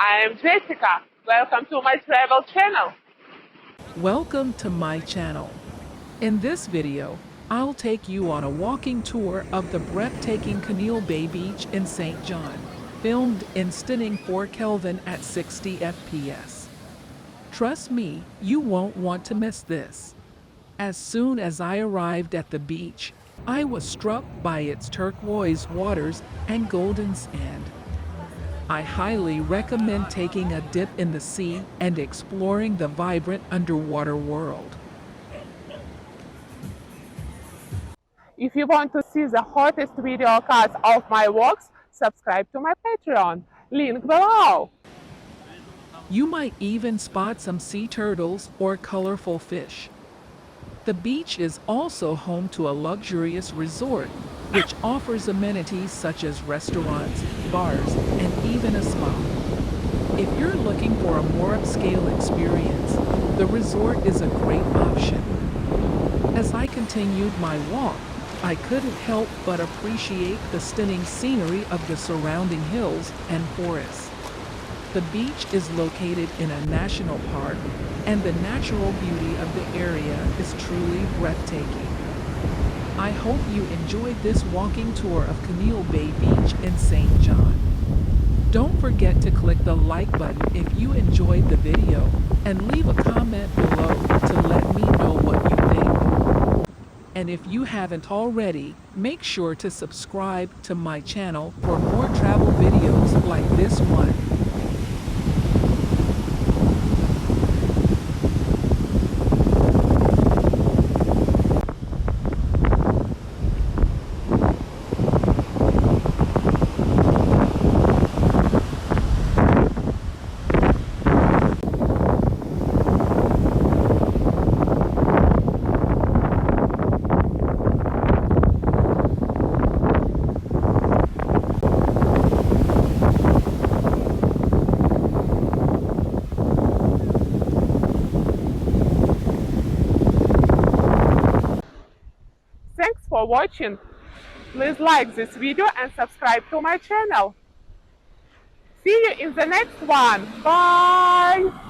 I am Jessica. Welcome to my travel channel. Welcome to my channel. In this video, I'll take you on a walking tour of the breathtaking Caneel Bay Beach in St. John, filmed in stunning 4 Kelvin at 60 FPS. Trust me, you won't want to miss this. As soon as I arrived at the beach, I was struck by its turquoise waters and golden sand. I highly recommend taking a dip in the sea and exploring the vibrant underwater world. If you want to see the hottest video cuts of my walks, subscribe to my Patreon. Link below. You might even spot some sea turtles or colorful fish. The beach is also home to a luxurious resort, which offers amenities such as restaurants, bars, and even a spa. If you're looking for a more upscale experience, the resort is a great option. As I continued my walk, I couldn't help but appreciate the stunning scenery of the surrounding hills and forests. The beach is located in a national park, and the natural beauty of the area is truly breathtaking. I hope you enjoyed this walking tour of Caneel Bay Beach in St. John. Don't forget to click the like button if you enjoyed the video, and leave a comment below to let me know what you think. And if you haven't already, make sure to subscribe to my channel for more travel videos like this one. Thanks for watching. Please like this video and subscribe to my channel. See you in the next one. Bye!